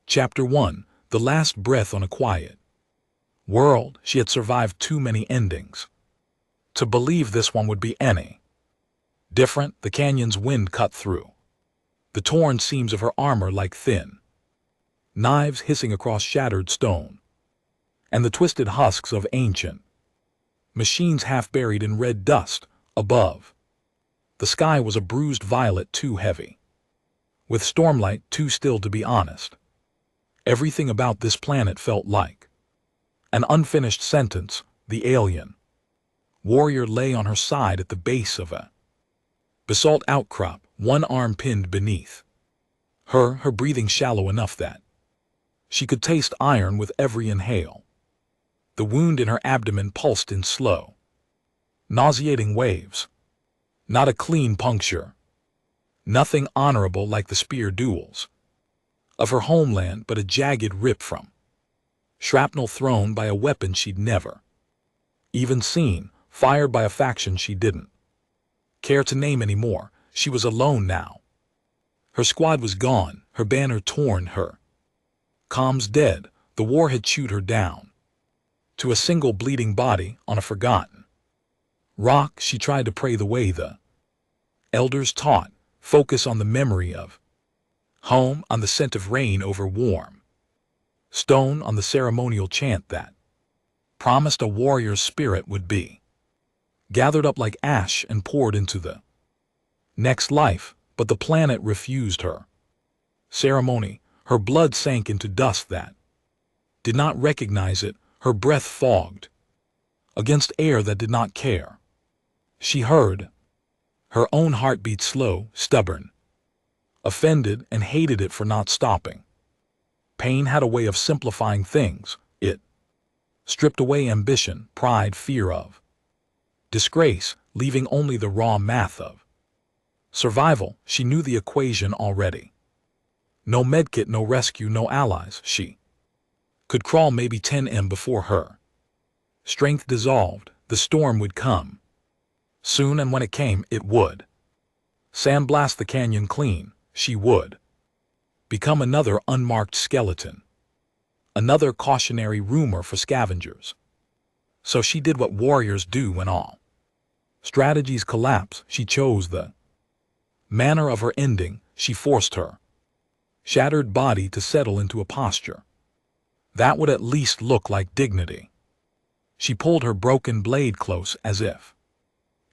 Chapter 1. The Last Breath on a Quiet World. She had survived too many endings to believe this one would be any different. The canyon's wind cut through the torn seams of her armor like thin knives hissing across shattered stone, and the twisted husks of ancient machines half buried in red dust above. The sky was a bruised violet, too heavy, with stormlight too still to be honest. Everything about this planet felt like an unfinished sentence. The alien warrior lay on her side at the base of a basalt outcrop, one arm pinned beneath her breathing shallow enough that she could taste iron with every inhale. The wound in her abdomen pulsed in slow, nauseating waves. Not a clean puncture. Nothing honorable like the spear duels of her homeland, but a jagged rip from shrapnel thrown by a weapon she'd never even seen, fired by a faction she didn't care to name anymore. She was alone now. Her squad was gone, her banner torn, her comms dead. The war had chewed her down to a single bleeding body on a forgotten rock. She tried to pray the way the elders taught, focus on the memory of home, on the scent of rain over warm stone, on the ceremonial chant that promised a warrior's spirit would be gathered up like ash and poured into the next life. But the planet refused her ceremony. Her blood sank into dust that did not recognize it, her breath fogged against air that did not care. She heard her own heartbeat, slow, stubborn, offended, and hated it for not stopping. Pain had a way of simplifying things. It stripped away ambition, pride, fear of disgrace, leaving only the raw math of survival. She knew the equation already. No medkit, no rescue, no allies. She could crawl maybe 10 m before her strength dissolved. The storm would come soon, and when it came, it would sandblast the canyon clean. She would become another unmarked skeleton, another cautionary rumor for scavengers. So she did what warriors do when all strategies collapse. She chose the manner of her ending. She forced her shattered body to settle into a posture that would at least look like dignity. She pulled her broken blade close as if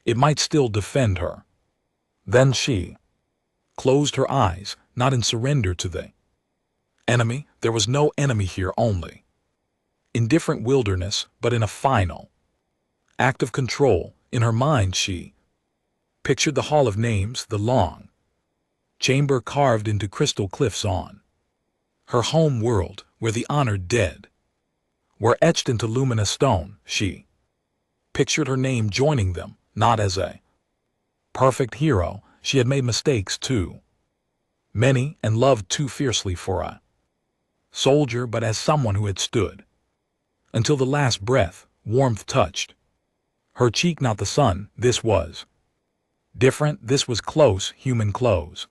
it might still defend her. Then she closed her eyes, not in surrender to the enemy. There was no enemy here, only indifferent wilderness, but in a final act of control. In her mind she pictured the Hall of Names, the long chamber carved into crystal cliffs on her home world, where the honored dead were etched into luminous stone. She pictured her name joining them, not as a perfect hero. She had made mistakes too many, and loved too fiercely for a soldier, but as someone who had stood until the last breath. Warmth touched her cheek, not the sun. This was different. This was close, human close,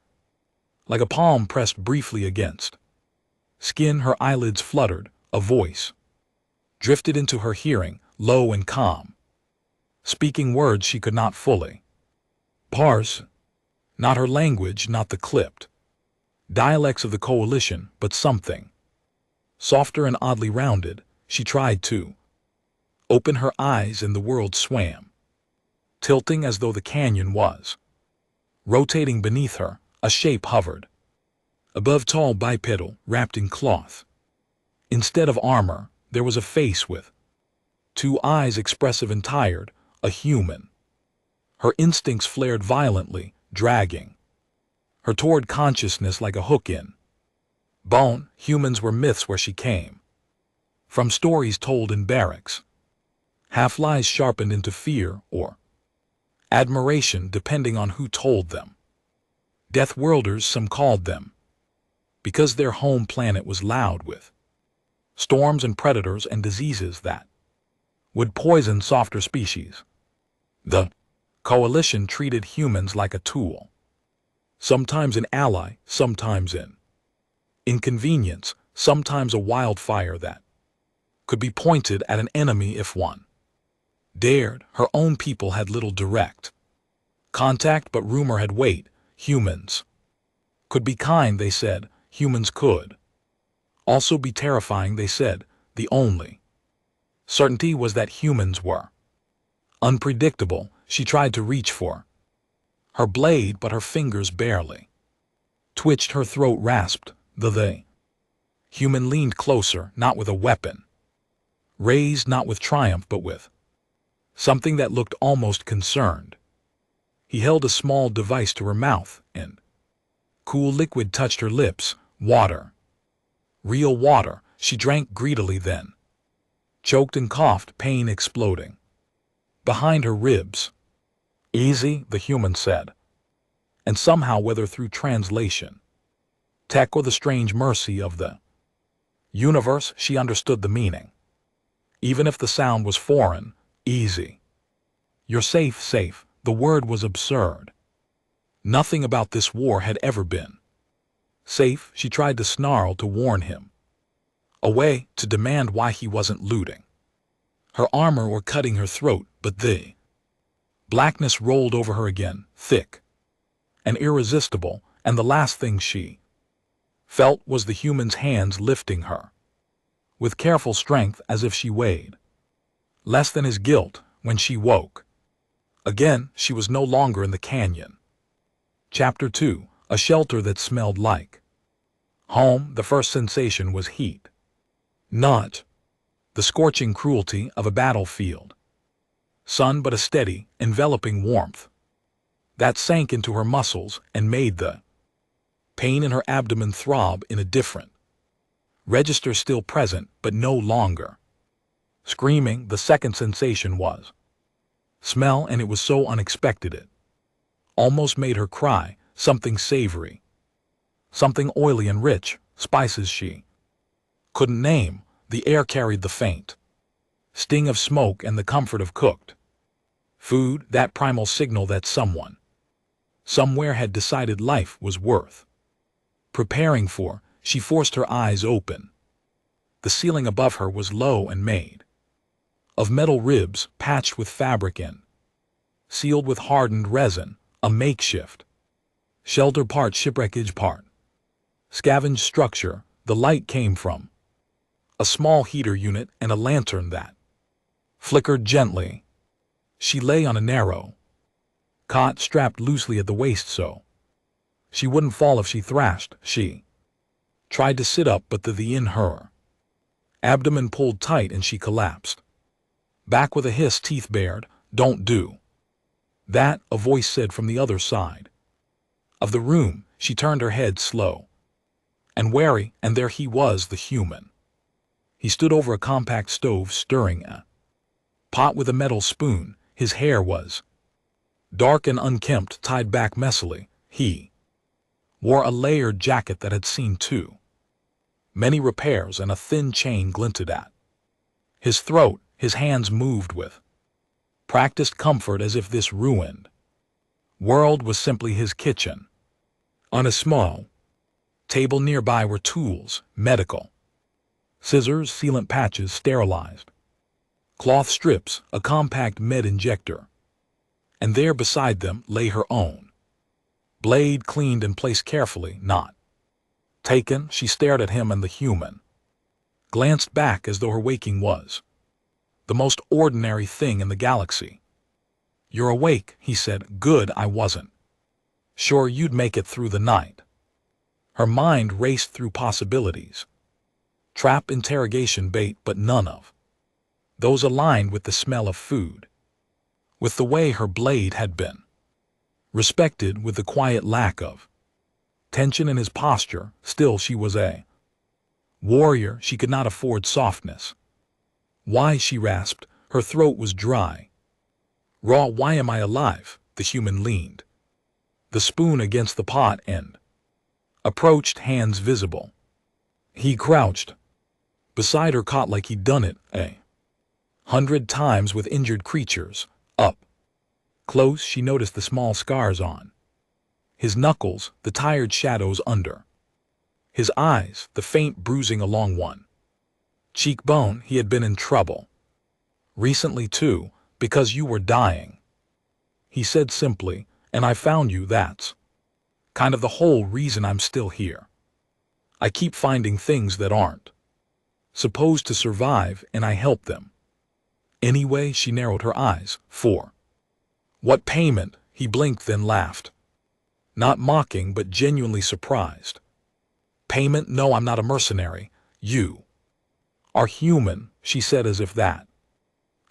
like a palm pressed briefly against skin. Her eyelids fluttered. A voice drifted into her hearing, low and calm, speaking words she could not fully parse. Not her language, not the clipped dialects of the coalition, but something softer and oddly rounded. She tried to open her eyes, and the world swam, tilting as though the canyon was rotating beneath her. A shape hovered above, tall, bipedal, wrapped in cloth. Instead of armor, there was a face with two eyes, expressive and tired, a human. Her instincts flared violently, dragging her toward consciousness like a hook in bone. Humans were myths where she came from, stories told in barracks, half-lies sharpened into fear or admiration depending on who told them. Death worlders, some called them, because their home planet was loud with storms and predators and diseases that would poison softer species. The coalition treated humans like a tool, sometimes an ally, sometimes an inconvenience. sometimes a wildfire that could be pointed at an enemy if one dared. Her own people had little direct contact, but rumor had weight. Humans could be kind, they said. Humans could also be terrifying, they said. The only certainty was that humans were unpredictable. She tried to reach for her blade, but her fingers barely twitched. Her throat rasped. The human leaned closer, not with a weapon raised, not with triumph, but with something that looked almost concerned. He held a small device to her mouth, and cool liquid touched her lips. Water. Real water. She drank greedily, then choked and coughed, pain exploding behind her ribs. Easy, the human said, and somehow, whether through translation, tech, or the strange mercy of the universe, she understood the meaning. Even if the sound was foreign. Easy. You're safe, safe. The word was absurd. Nothing about this war had ever been safe. She tried to snarl, to warn him away, to demand why he wasn't looting her armor or cutting her throat, but the blackness rolled over her again, thick and irresistible, and the last thing she felt was the human's hands lifting her with careful strength, as if she weighed less than his guilt. When she woke again, she was no longer in the canyon. Chapter 2. A shelter that smelled like home. The first sensation was heat, not the scorching cruelty of a battlefield sun, but a steady, enveloping warmth that sank into her muscles and made the pain in her abdomen throb in a different register, still present, but no longer screaming. The second sensation was smell, and it was so unexpected it almost made her cry. Something savory, something oily and rich, spices she couldn't name. The air carried the faint sting of smoke and the comfort of cooked food, that primal signal that someone somewhere had decided life was worth preparing for. She forced her eyes open. The ceiling above her was low and made of metal ribs patched with fabric and sealed with hardened resin, a makeshift shelter, part shipwreckage, part scavenged structure. The light came from a small heater unit and a lantern that flickered gently. She lay on a narrow cot strapped loosely at the waist so she wouldn't fall if she thrashed. She tried to sit up, but the in her abdomen pulled tight and she collapsed back with a hiss, teeth bared. Don't do that, a voice said from the other side of the room. She turned her head, slow and wary, and there he was, the human. He stood over a compact stove, stirring a pot with a metal spoon. His hair was dark and unkempt, tied back messily. He wore a layered jacket that had seen too many repairs, and a thin chain glinted at his throat. His hands moved with practiced comfort, as if this ruined world was simply his kitchen. On a small table nearby were tools, medical scissors, sealant patches, sterilized cloth strips, a compact med injector, and there beside them lay her own blade, cleaned and placed carefully. Not taken. She stared at him, and the human glanced back as though her waking was the most ordinary thing in the galaxy. You're awake, he said. Good, I wasn't sure you'd make it through the night. Her mind raced through possibilities. Trap, interrogation bait, but none of those aligned with the smell of food, with the way her blade had been respected, with the quiet lack of tension in his posture. Still, she was a warrior. She could not afford softness. Why, she rasped. Her throat was dry. Raw. Why am I alive? The human leaned the spoon against the pot and approached, hands visible. He crouched beside her cot like he'd done it 100 times with injured creatures. Up close, she noticed the small scars on his knuckles, the tired shadows under His eyes, the faint bruising along one cheekbone. He had been in trouble. Recently too, because you were dying. He said simply, and I found you. That's kind of the whole reason I'm still here. I keep finding things that aren't supposed to survive, and I help them. Anyway, she narrowed her eyes. For what payment? He blinked, then laughed. Not mocking, but genuinely surprised. Payment? No, I'm not a mercenary. You are human, she said, as if that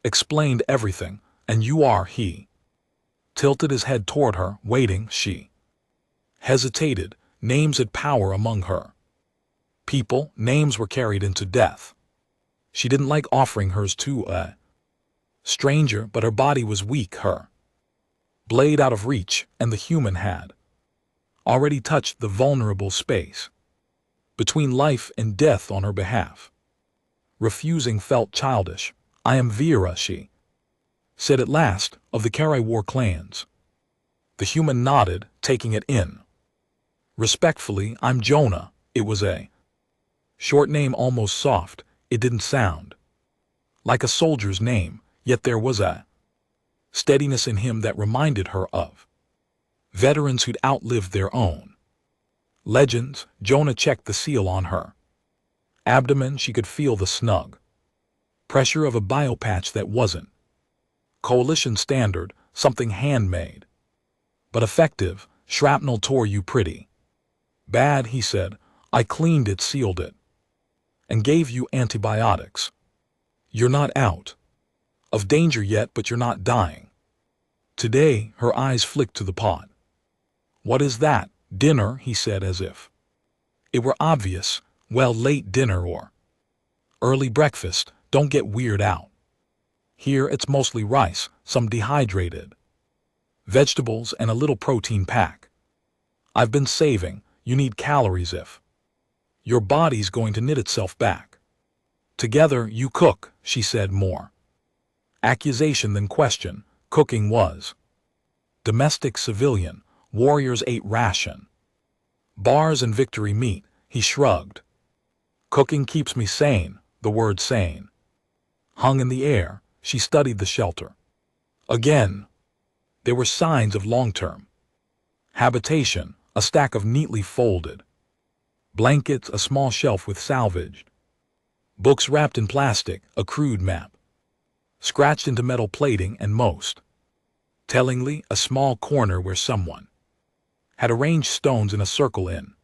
explained everything. And you are. He tilted his head toward her, waiting. She hesitated. Names had power among her people. Names were carried into death. She didn't like offering hers to a stranger, but her body was weak, her blade out of reach, and the human had already touched the vulnerable space between life and death on her behalf. Refusing felt childish. I am Vera, she said at last, of the Karai clans. The human nodded, taking it in. Respectfully, I'm Jonah. It was a short name, almost soft. It didn't sound like a soldier's name, yet there was a steadiness in him that reminded her of veterans who'd outlived their own legends. Jonah checked the seal on her abdomen. She could feel the snug pressure of a biopatch that wasn't coalition standard, something handmade but effective. Shrapnel tore you pretty bad, he said. I cleaned it, sealed it, and gave you antibiotics. You're not out of danger yet, but you're not dying. Today, her eyes flicked to the pot. What is that? Dinner, he said, as if it were obvious. Well, late dinner or early breakfast. Don't get weird out. Here it's mostly rice, some dehydrated vegetables, and a little protein pack. I've been saving. You need calories if your body's going to knit itself back together. You cook, she said, more accusation than question. Cooking was domestic, civilian. Warriors ate ration bars and victory meat. He shrugged. Cooking keeps me sane. The word sane hung in the air. She studied the shelter again. There were signs of long-term habitation, a stack of neatly folded blankets, a small shelf with salvaged books wrapped in plastic, a crude map scratched into metal plating, and most tellingly, a small corner where someone had arranged stones in a circle in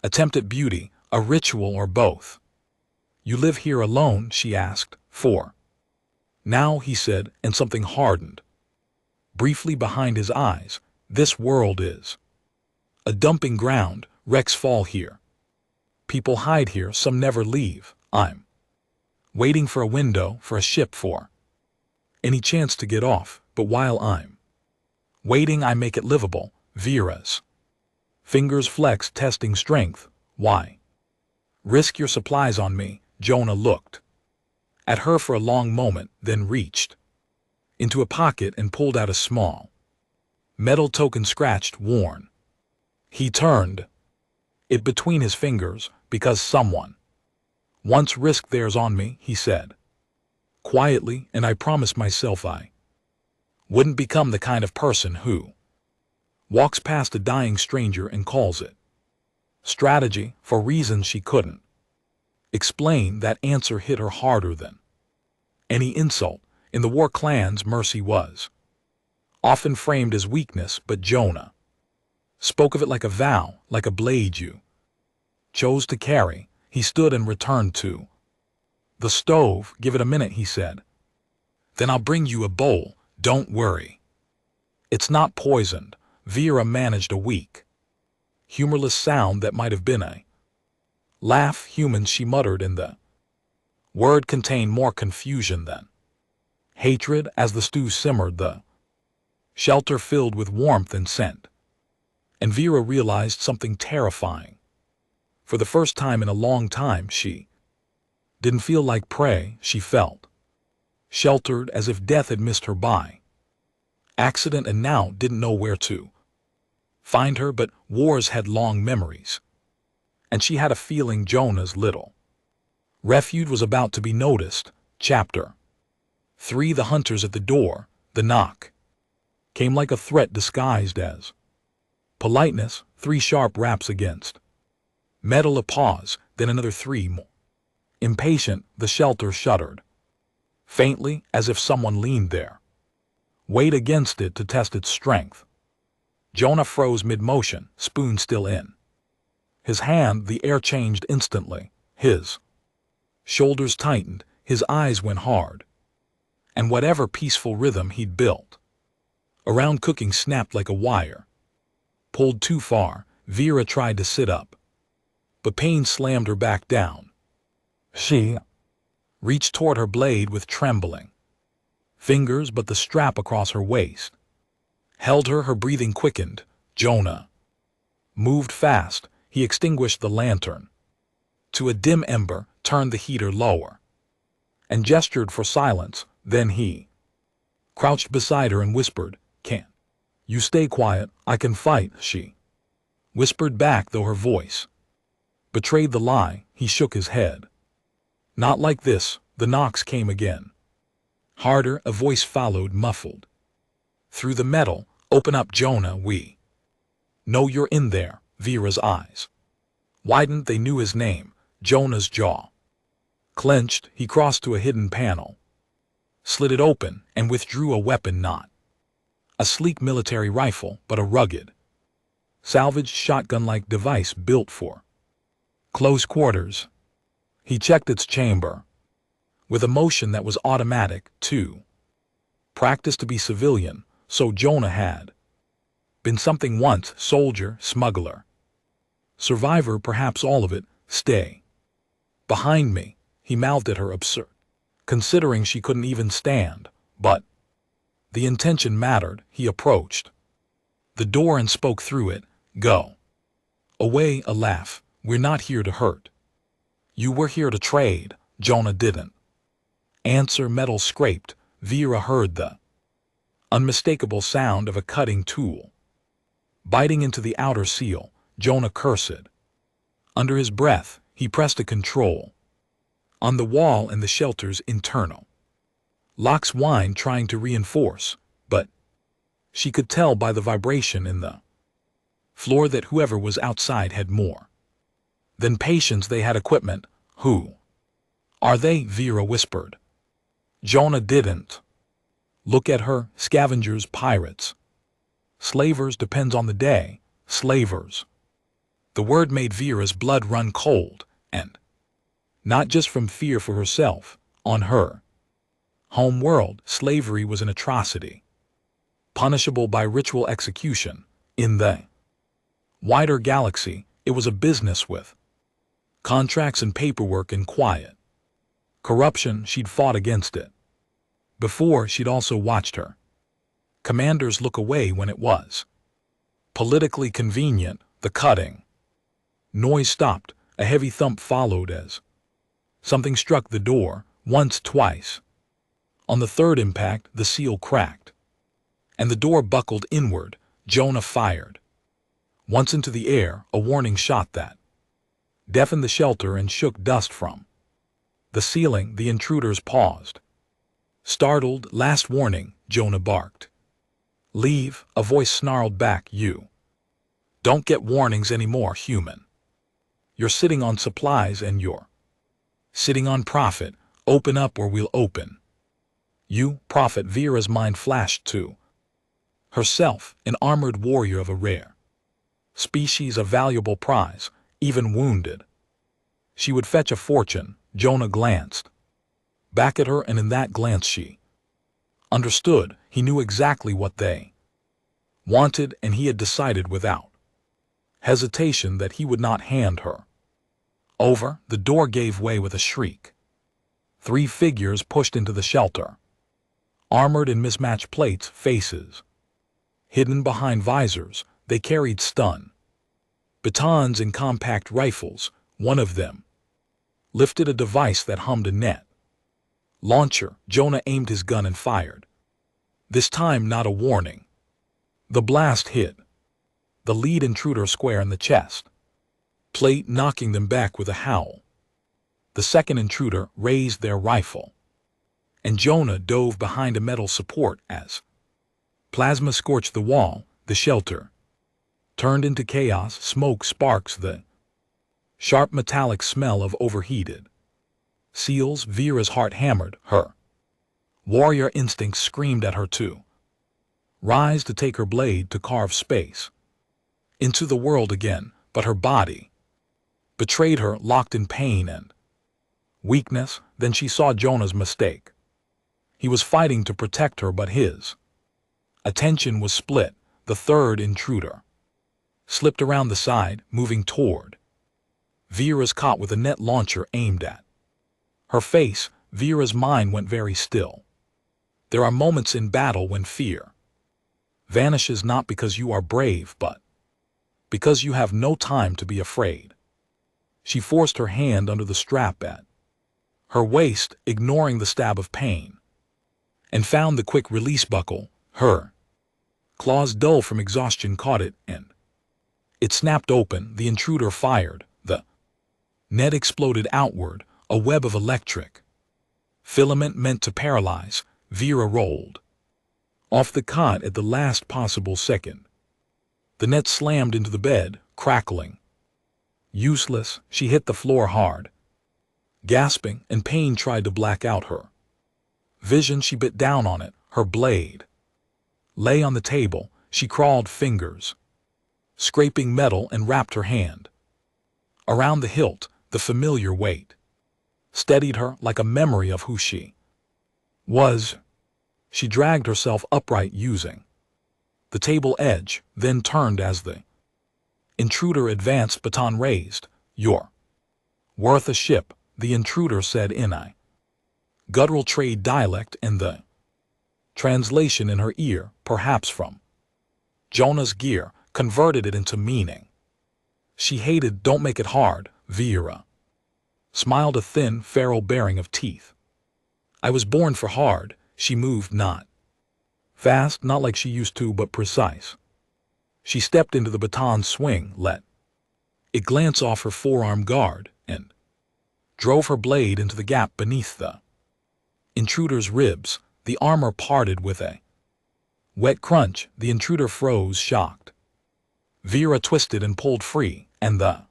attempt at beauty, a ritual, or both. You live here alone? She asked. For now, he said, and something hardened briefly behind his eyes. This world is a dumping ground. Wrecks fall here. People hide here. Some never leave. I'm waiting for a window, for a ship, for any chance to get off. But while I'm waiting, I make it livable. Vera's fingers flexed, testing strength. Why risk your supplies on me? Jonah looked at her for a long moment, then reached into a pocket and pulled out a small metal token, scratched, worn. He turned it between his fingers. Because someone once risked theirs on me, he said quietly, and I promised myself I wouldn't become the kind of person who walks past a dying stranger and calls it strategy for reasons she couldn't explain. That answer hit her harder than any insult. In the war clans, mercy was often framed as weakness, but Jonah spoke of it like a vow, like a blade you chose to carry. He stood and returned to the stove. Give it a minute, he said. Then I'll bring you a bowl. Don't worry. It's not poisoned. Vera managed a weak, humorless sound that might have been a laugh. Humans, she muttered, and the word contained more confusion than hatred. As the stew simmered, the shelter filled with warmth and scent, and Vera realized something terrifying. For the first time in a long time, she didn't feel like prey. She felt sheltered, as if death had missed her by accident and now didn't know where to find her. But wars had long memories, and she had a feeling Jonah's little refuge was about to be noticed. Chapter 3. The hunters at the door. The knock came like a threat disguised as politeness. 3 sharp raps against metal. A pause, then another 3 more. Impatient, the shelter shuddered faintly, as if someone leaned there, weighed against it to test its strength. Jonah froze mid-motion, spoon still in his hand. The air changed instantly. His shoulders tightened, his eyes went hard, and whatever peaceful rhythm he'd built around cooking snapped like a wire. Pulled too far, Vera tried to sit up, but pain slammed her back down. She reached toward her blade with trembling fingers, but the strap across her waist held her. Her breathing quickened. Jonah moved fast. He extinguished the lantern to a dim ember, turned the heater lower, and gestured for silence. Then he crouched beside her and whispered, "Can you stay quiet? I can fight," she whispered back, though her voice betrayed the lie. He shook his head. "Not like this." The knocks came again. Harder, a voice followed, muffled through the metal. "Open up, Jonah. We know you're in there." Vera's eyes widened. They knew his name. Jonah's jaw clenched. He crossed to a hidden panel, slid it open, and withdrew a weapon. Not a sleek military rifle, but a rugged, salvaged shotgun-like device built for close quarters. He checked its chamber with a motion that was automatic, too practiced to be civilian. So Jonah had been something once: soldier, smuggler, survivor, perhaps all of it. "Stay behind me," he mouthed at her, absurd, considering she couldn't even stand. But the intention mattered. He approached the door and spoke through it. "Go away." A laugh. "We're not here to hurt you. We're here to trade." Jonah didn't answer. Metal scraped. Vera heard the unmistakable sound of a cutting tool biting into the outer seal. Jonah cursed under his breath. He pressed a control on the wall, and the shelter's internal locks whined, trying to reinforce, but she could tell by the vibration in the floor that whoever was outside had more than patience. They had equipment. "Who are they?" Vera whispered. Jonah didn't look at her. "Scavengers, pirates, slavers, depends on the day." Slavers. The word made Vera's blood run cold, and not just from fear for herself. On her home world, slavery was an atrocity, punishable by ritual execution. In the wider galaxy, it was a business with contracts and paperwork and quiet corruption. She'd fought against it before. She'd also watched her commanders look away when it was politically convenient. The cutting noise stopped. A heavy thump followed as something struck the door. Once, twice. On the third impact, the seal cracked, and the door buckled inward. Jonah fired once into the air, a warning shot that deafened the shelter and shook dust from the ceiling. The intruders paused, startled. "Last warning," Jonah barked. "Leave," a voice snarled back. "You don't get warnings anymore, human. You're sitting on supplies and you're sitting on profit. Open up or we'll open you." Profit. Vera's mind flashed to herself, an armored warrior of a rare species, a valuable prize. Even wounded, she would fetch a fortune. Jonah glanced back at her, and in that glance she understood. He knew exactly what they wanted, and he had decided without hesitation that he would not hand her over. The door gave way with a shriek. 3 figures pushed into the shelter, armored in mismatched plates, faces hidden behind visors. They carried stun batons and compact rifles. One of them lifted a device that hummed a net launcher. Jonah aimed his gun and fired. This time not a warning. The blast hit the lead intruder square in the chest. plate knocking them back with a howl. The second intruder raised their rifle, and Jonah dove behind a metal support as plasma scorched the wall. The shelter turned into chaos. Smoke, sparks, the sharp metallic smell of overheated seals. Vera's heart hammered. Her warrior instinct screamed at her to rise, to take her blade, to carve space into the world again, but her body betrayed her, locked in pain and weakness. Then she saw Jonah's mistake. He was fighting to protect her, but his attention was split. The third intruder slipped around the side, moving toward Vera's cot with a net launcher aimed at her face. Vera's mind went very still. There are moments in battle when fear vanishes, not because you are brave, but because you have no time to be afraid. She forced her hand under the strap at her waist, ignoring the stab of pain, and found the quick release buckle. Her claws, dull from exhaustion, caught it, and it snapped open. The intruder fired. The net exploded outward, a web of electric filament meant to paralyze. Vera rolled off the cot at the last possible second. The net slammed into the bed, crackling. Useless, she hit the floor hard. Gasping, and pain tried to black out her vision. She bit down on it. Her blade lay on the table. She crawled, fingers scraping metal, and wrapped her hand around the hilt. The familiar weight steadied her like a memory of who she was. She dragged herself upright, using the table edge, then turned as the intruder advanced, baton raised. "You're worth a ship," the intruder said in a guttural trade dialect, and the translation in her ear, perhaps from Jonah's gear, converted it into meaning she hated. "Don't make it hard." Vera smiled, a thin, feral baring of teeth. "I was born for hard." She moved, not fast, not like she used to, but precise. She stepped into the baton swing, let it glance off her forearm guard, and drove her blade into the gap beneath the intruder's ribs. The armor parted with a wet crunch. The intruder froze, shocked. Vera twisted and pulled free, and the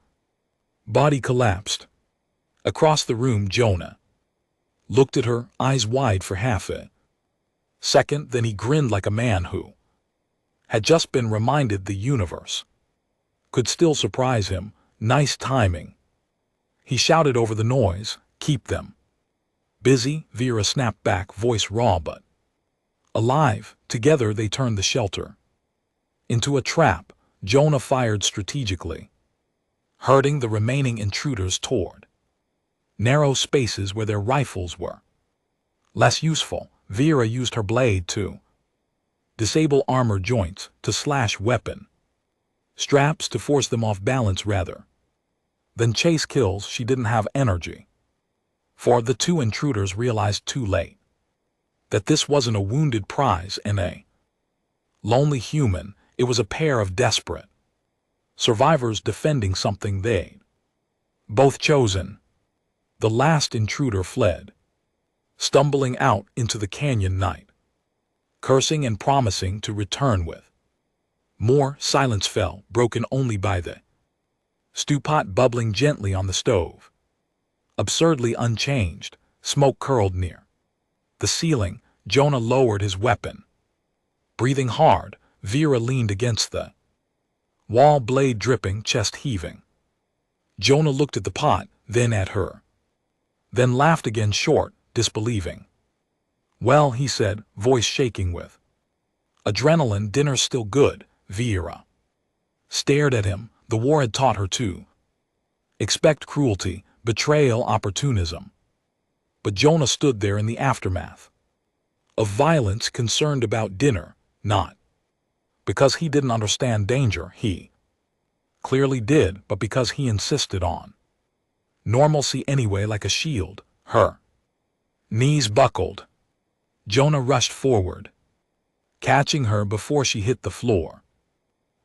body collapsed. Across the room, Jonah looked at her, eyes wide for half a second. Then he grinned like a man who had just been reminded the universe could still surprise him. "Nice timing." He shouted over the noise, "Keep them busy." Vera snapped back, voice raw but alive. Together they turned the shelter into a trap. Jonah fired strategically, herding the remaining intruders toward narrow spaces where their rifles were less useful. Vera used her blade to disable armor joints, to slash weapon straps, to force them off balance rather than chase kills. She didn't have energy for the two intruders realized too late that this wasn't a wounded prize and a lonely human. It was a pair of desperate survivors defending something they'd both chosen. The last intruder fled, stumbling out into the canyon night, cursing and promising to return with more. Silence fell, broken only by the stew pot bubbling gently on the stove. Absurdly unchanged, smoke curled near the ceiling. Jonah lowered his weapon, breathing hard. Vera leaned against the wall, blade dripping, chest heaving. Jonah looked at the pot, then at her, then laughed again, short, disbelieving. "Well," he said, voice shaking with adrenaline, "dinner's still good." Vera stared at him. The war had taught her to expect cruelty, betrayal, opportunism. But Jonah stood there in the aftermath of violence, concerned about dinner, not because he didn't understand danger. He clearly did, but because he insisted on normalcy anyway, like a shield. Her knees buckled. Jonah rushed forward, catching her before she hit the floor.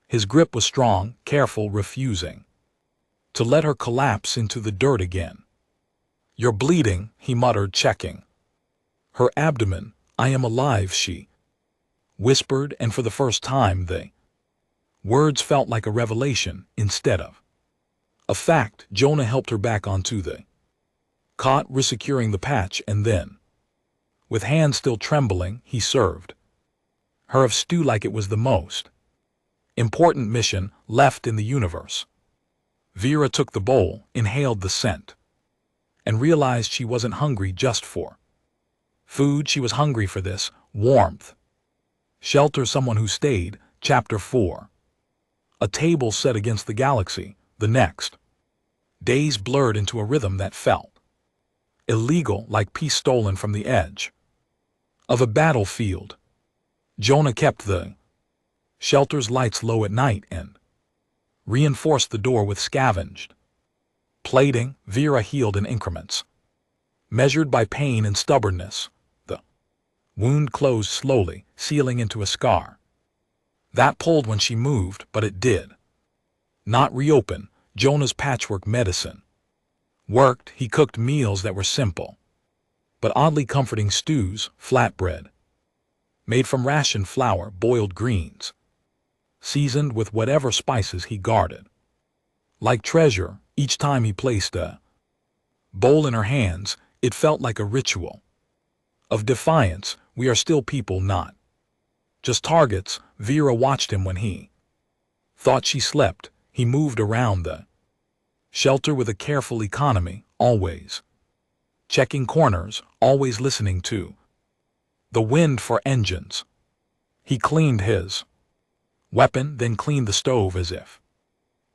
His grip was strong, careful, refusing to let her collapse into the dirt again. "You're bleeding," he muttered, checking her abdomen. "I am alive," she whispered, and for the first time the words felt like a revelation instead of a fact. Jonah helped her back onto the cot, resecuring the patch, and then, with hands still trembling, he served her of stew like it was the most important mission left in the universe. Vera took the bowl, inhaled the scent, and realized she wasn't hungry just for food. She was hungry for this warmth. Shelter. Someone who stayed. Chapter 4. A table set against the galaxy. The next days blurred into a rhythm that felt illegal, like peace stolen from the edge of a battlefield. Jonah kept the shelter's lights low at night and reinforced the door with scavenged plating. Vera healed in increments, measured by pain and stubbornness. The wound closed slowly, sealing into a scar that pulled when she moved, but it did not reopen. Jonah's patchwork medicine worked. He cooked meals that were simple but oddly comforting: stews, flatbread made from ration flour, boiled greens seasoned with whatever spices he guarded like treasure. Each time he placed a bowl in her hands, it felt like a ritual of defiance. "We are still people, not just targets." Vera watched him when he thought she slept. He moved around the shelter with a careful economy, always checking corners, always listening to the wind for engines. He cleaned his weapon, then cleaned the stove, as if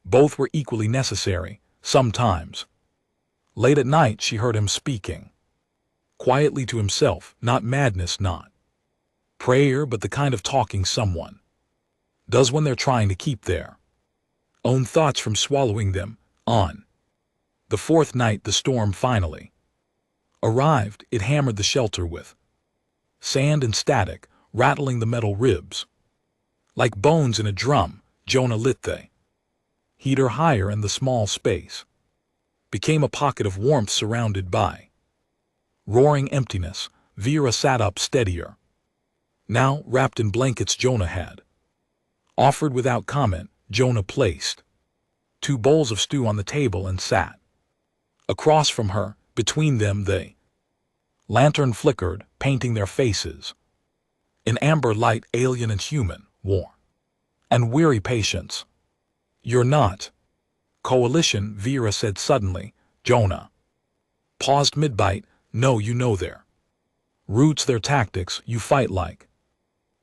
both were equally necessary. Sometimes, late at night, she heard him speaking quietly to himself, not madness, not prayer, but the kind of talking someone does when they're trying to keep their own thoughts from swallowing them. On the fourth night, the storm finally arrived. It hammered the shelter with sand and static, rattling the metal ribs like bones in a drum. Jonah lit the heater higher, and the small space became a pocket of warmth surrounded by roaring emptiness. Vera sat up steadier now, wrapped in blankets Jonah had offered without comment. Jonah placed 2 bowls of stew on the table and sat across from her. Between them, the lantern flickered, painting their faces in amber light, alien and human, warm and weary patience. "You're not coalition," Vera said suddenly. Jonah paused mid-bite. "No, you know their roots, their tactics. You fight like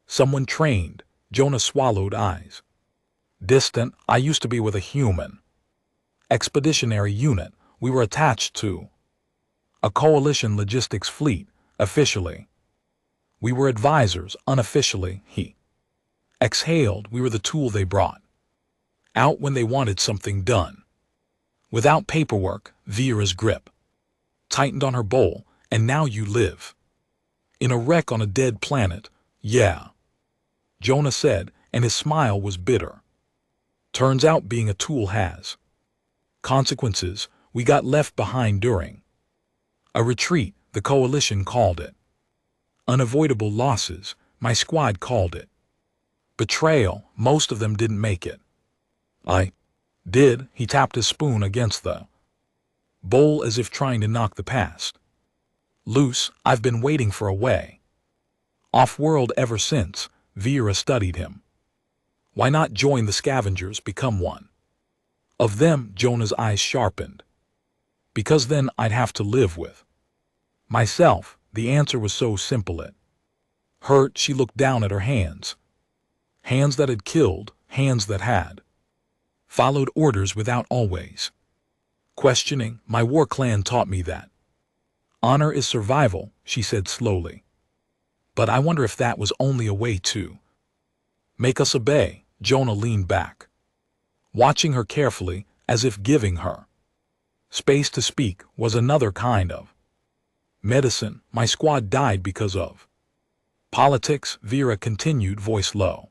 someone trained." Jonah swallowed, eyes distant. "I used to be with a human expeditionary unit. We were attached to a coalition logistics fleet. Officially, we were advisors. Unofficially," he exhaled, "we were the tool they brought out when they wanted something done without paperwork." Vera's grip tightened on her bowl. "And now you live in a wreck on a dead planet." "Yeah," Jonah said, and his smile was bitter. "Turns out being a tool has consequences. We got left behind during a retreat. The coalition called it unavoidable losses. My squad called it betrayal. Most of them didn't make it. I did." He tapped his spoon against the bowl as if trying to knock the past loose. "I've been waiting for a way off-world ever since." Vera studied him. "Why not join the scavengers, become one of them?" Jonah's eyes sharpened. "Because then I'd have to live with myself." The answer was so simple it hurt. She looked down at her hands. Hands that had killed, hands that had followed orders without always questioning. "My war clan taught me that honor is survival," she said slowly. "But I wonder if that was only a way to make us obey." Jonah leaned back, watching her carefully, as if giving her space to speak. "Was another kind of medicine. My squad died because of politics," Vera continued, voice low.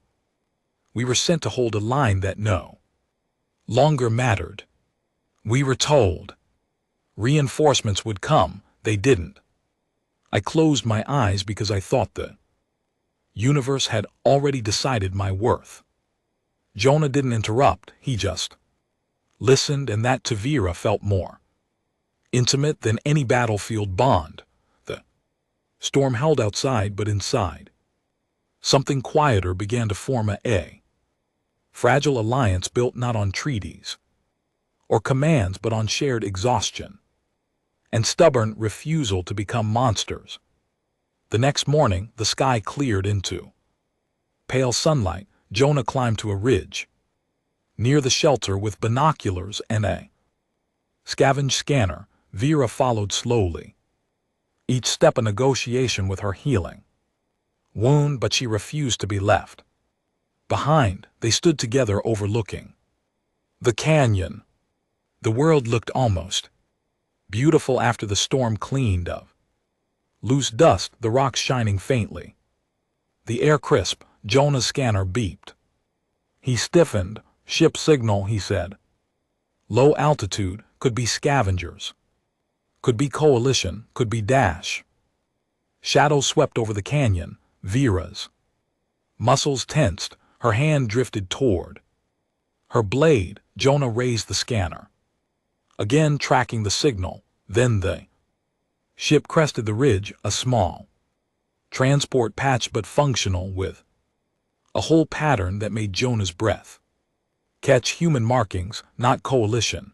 "We were sent to hold a line that no longer mattered. We were told reinforcements would come, they didn't. I closed my eyes because I thought the universe had already decided my worth. Jonah didn't interrupt, he just listened, and that to Vera felt more intimate than any battlefield bond. The storm held outside, but inside, something quieter began to form a fragile alliance built not on treaties or commands but on shared exhaustion and stubborn refusal to become monsters. The next morning, the sky cleared into pale sunlight. Jonah climbed to a ridge near the shelter with binoculars and a scavenge scanner. Vera followed slowly, each step a negotiation with her healing wound, but she refused to be left behind. They stood together overlooking the canyon. The world looked almost beautiful after the storm cleaned of loose dust, the rocks shining faintly, the air crisp. Jonah's scanner beeped. He stiffened. Ship signal, he said. Low altitude, could be scavengers. Could be coalition, could be Dash. Shadows swept over the canyon. Vera's muscles tensed. Her hand drifted toward her blade. Jonah raised the scanner, again tracking the signal. Then the ship crested the ridge, a small transport patch but functional, with a whole pattern that made Jonah's breath catch. Human markings, not coalition.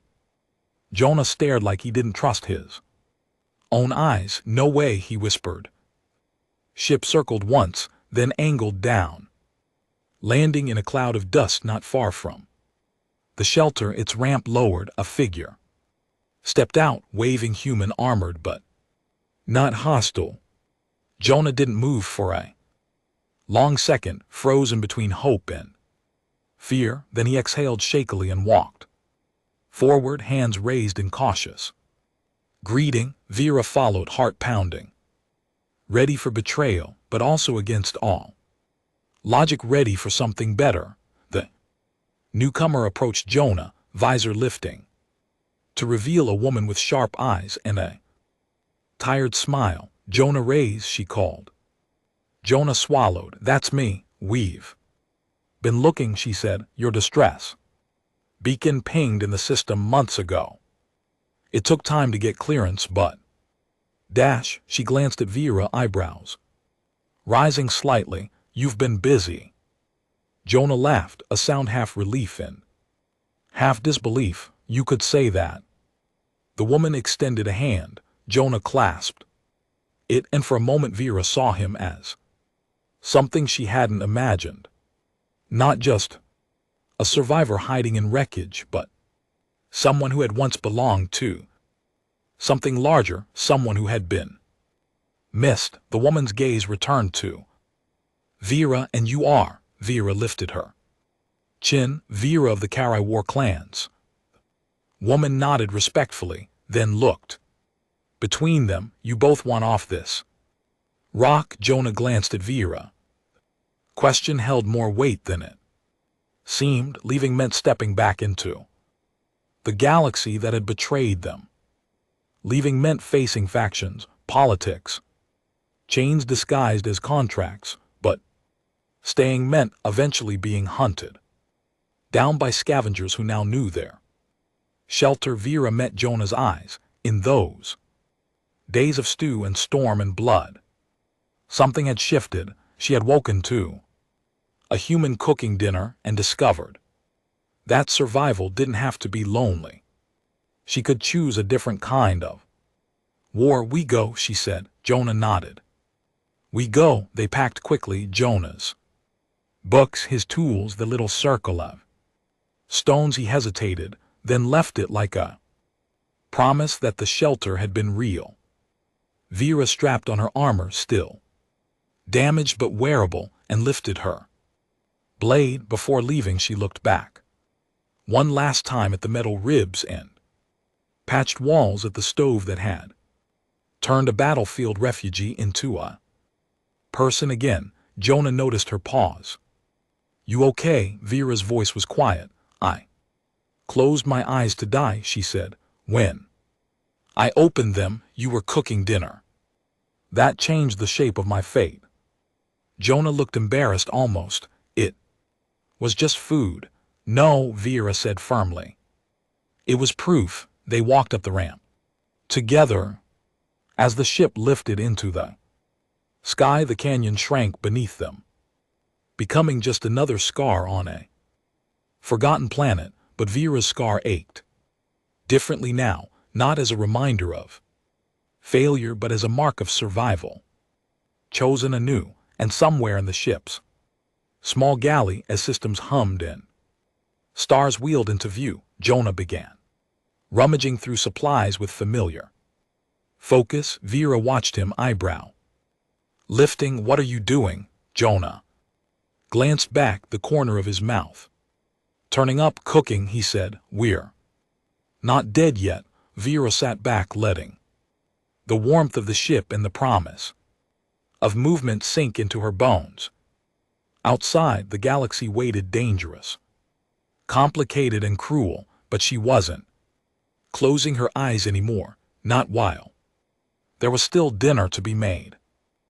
Jonah stared like he didn't trust his own eyes. No way, he whispered. Ship circled once, then angled down, landing in a cloud of dust not far from the shelter. Its ramp lowered. A figure stepped out, waving, human, armored but not hostile. Jonah didn't move for a long second, frozen between hope and fear. Then he exhaled shakily and walked forward, hands raised in cautious greeting. Vera followed, heart pounding, ready for betrayal, but also against all logic, ready for something better. The newcomer approached Jonah, visor lifting, to reveal a woman with sharp eyes and a tired smile. Jonah, raise, she called. Jonah swallowed. That's me. We've been looking, she said. Your distress beacon pinged in the system months ago. It took time to get clearance, but Dash, she glanced at Vera, eyebrows rising slightly. You've been busy. Jonah laughed, a sound half relief and half disbelief. You could say that. The woman extended a hand. Jonah clasped it, and for a moment Vera saw him as something she hadn't imagined. Not just a survivor hiding in wreckage, but someone who had once belonged to something larger, someone who had been missed. The woman's gaze returned to Vera. And you are? Vera lifted her chin. Vera of the Karai War clans. Woman nodded respectfully, then looked between them. You both want off this rock? Jonah glanced at Vera. Question held more weight than it seemed. Leaving meant stepping back into the galaxy that had betrayed them. Leaving meant facing factions, politics, chains disguised as contracts, but staying meant eventually being hunted down by scavengers who now knew their shelter. Vera met Jonah's eyes. In those days of stew and storm and blood, something had shifted. She had woken to a human cooking dinner and discovered that survival didn't have to be lonely. She could choose a different kind of war. We go, she said. Jonah nodded. We go. They packed quickly. Jonah's books, his tools, the little circle of stones. He hesitated, then left it like a promise that the shelter had been real. Vera strapped on her armor, still damaged but wearable, and lifted her blade. Before leaving, she looked back one last time at the metal ribs and patched walls, at the stove that had turned a battlefield refugee into a person again. Jonah noticed her pause. You okay? Vera's voice was quiet. I Closed my eyes to die, she said. When I opened them, you were cooking dinner. That changed the shape of my fate. Jonah looked embarrassed almost. It was just food. No, Vera said firmly. It was proof. They walked up the ramp together. As the ship lifted into the sky, the canyon shrank beneath them, becoming just another scar on a forgotten planet. But Vera's scar ached differently now, not as a reminder of failure but as a mark of survival. Chosen anew, and somewhere in the ship's small galley, as systems hummed and stars wheeled into view, Jonah began rummaging through supplies with familiar focus. Vera watched him, eyebrow lifting. What are you doing? Jonah glanced back, the corner of his mouth turning up. Cooking, he said. We're not dead yet. Vera sat back, letting the warmth of the ship and the promise of movement sink into her bones. Outside, the galaxy waited, dangerous, complicated and cruel, but she wasn't closing her eyes anymore, not while there was still dinner to be made.